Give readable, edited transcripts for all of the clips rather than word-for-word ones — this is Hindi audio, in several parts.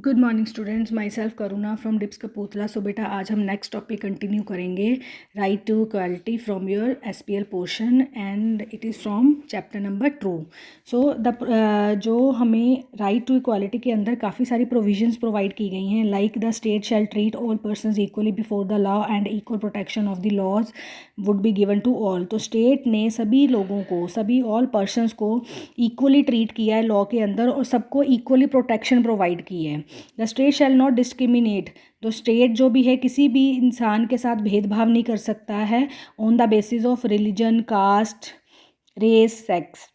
Good morning students, myself Karuna from DIPS Kapurthala. So बेटा आज हम नेक्स्ट टॉपिक कंटिन्यू करेंगे, right to equality from your SPL portion and it is from chapter number 2। So जो हमें राइट टू इक्वालिटी के अंदर काफ़ी सारी प्रोविजंस प्रोवाइड की गई हैं, like the state shall treat all persons equally before the law and equal protection of the laws would be given to all. तो स्टेट ने सभी लोगों को, सभी ऑल पर्सनस को इक्वली ट्रीट किया है लॉ के अंदर और सबको इक्वली प्रोटेक्शन प्रोवाइड की है। The state shall not discriminate, तो स्टेट जो भी है किसी भी इंसान के साथ भेदभाव नहीं कर सकता है on the basis of religion, caste, race, sex.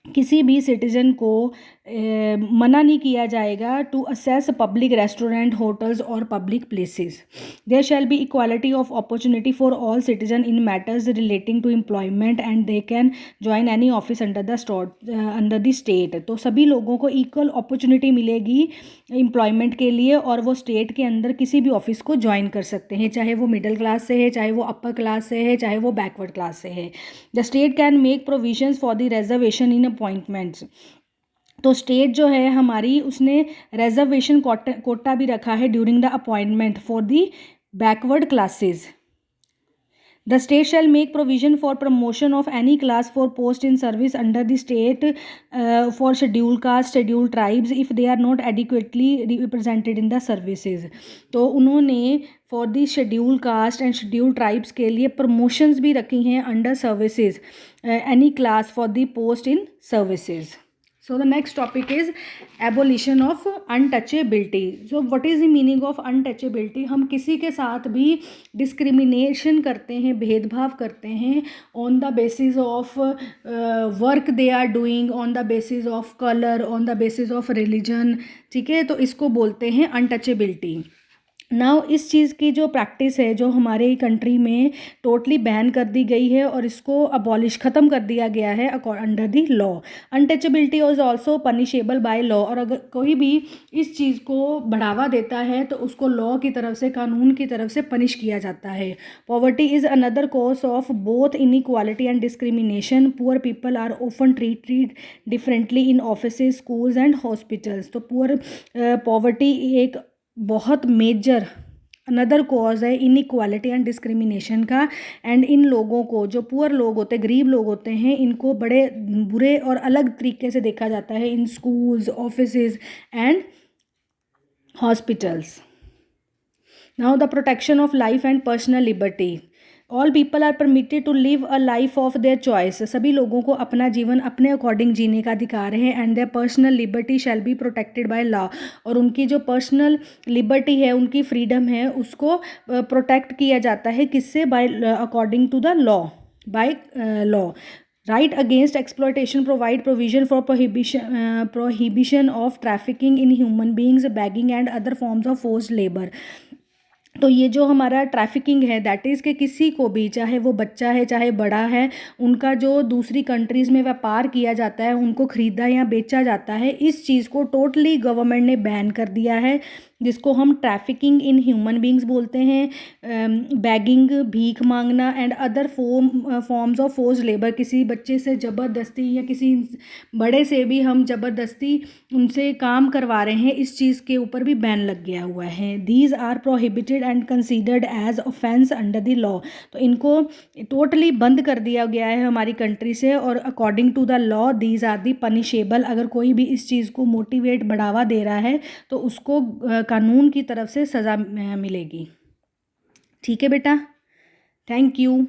किसी भी सिटीजन को मना नहीं किया जाएगा to access public restaurant, hotels और public places. There shall be equality of opportunity for all citizen in matters relating to employment and they can join any office under the state. तो सभी लोगों को इक्वल अपॉर्चुनिटी मिलेगी एम्प्लॉयमेंट के लिए और वो स्टेट के अंदर किसी भी ऑफिस को ज्वाइन कर सकते हैं, चाहे वो मिडिल क्लास से है, चाहे वो अपर क्लास से है, चाहे वो बैकवर्ड क्लास से है। The state can make provisions for the reservation in appointments. तो स्टेट जो है हमारी, उसने रिजर्वेशन कोटा भी रखा है during the appointment for the backward classes. The state shall make provision for promotion of any class for post in service under the state for scheduled caste, scheduled tribes if they are not adequately represented in the services। तो उन्होंने for the scheduled caste and scheduled tribes के लिए promotions भी रखी हैं under services, any class for the post in services। So the next topic is abolition of untouchability। So what is the meaning of untouchability? हम किसी के साथ भी डिस्क्रिमिनेशन करते हैं, भेदभाव करते हैं on the basis of work they are doing, on the basis of color, on the basis of religion, ठीक है, तो इसको बोलते हैं untouchability। नाउ इस चीज़ की जो प्रैक्टिस है, जो हमारे कंट्री में टोटली बैन कर दी गई है और इसको अबॉलिश ख़त्म कर दिया गया है under the law. Untouchability is also punishable by law, और अगर कोई भी इस चीज़ को बढ़ावा देता है तो उसको लॉ की तरफ से, कानून की तरफ से पनिश किया जाता है। Poverty is another cause of both inequality and discrimination. Poor people are often treated differently in offices, schools and hospitals. तो पॉवर्टी एक बहुत मेजर अनदर कॉज है इनइक्वालिटी एंड डिस्क्रिमिनेशन का। एंड इन लोगों को, जो पुअर लोग होते हैं, गरीब लोग होते हैं, इनको बड़े बुरे और अलग तरीके से देखा जाता है in schools, offices and hospitals. Now the protection of life and personal liberty. All people are permitted to live a life of their choice. सभी लोगों को अपना जीवन अपने अकॉर्डिंग जीने का अधिकार है। And their personal liberty shall be protected by law. और उनकी जो पर्सनल लिबर्टी है, उनकी फ्रीडम है, उसको प्रोटेक्ट किया जाता है किससे? By according to the law, by law. Right against exploitation provide provision for prohibition of trafficking in human beings, begging and other forms of forced labour. तो ये जो हमारा ट्रैफिकिंग है, दैट इज़ कि किसी को भी, चाहे वो बच्चा है चाहे बड़ा है, उनका जो दूसरी कंट्रीज़ में व्यापार किया जाता है, उनको ख़रीदा या बेचा जाता है, इस चीज़ को टोटली गवर्नमेंट ने बैन कर दिया है, जिसको हम ट्रैफिकिंग इन ह्यूमन बींग्स बोलते हैं। बैगिंग, भीख मांगना and other forms of forced labour. किसी बच्चे से ज़बरदस्ती या किसी बड़े से भी हम ज़बरदस्ती उनसे काम करवा रहे हैं, इस चीज़ के ऊपर भी बैन लग गया हुआ है। These are prohibited and considered as offence under the law. तो इनको टोटली बंद कर दिया गया है हमारी कंट्री से, और according to the law these are the punishable. अगर कोई भी इस चीज़ को मोटिवेट, बढ़ावा दे रहा है तो उसको कानून की तरफ से सज़ा मिलेगी। ठीक है बेटा, थैंक यू।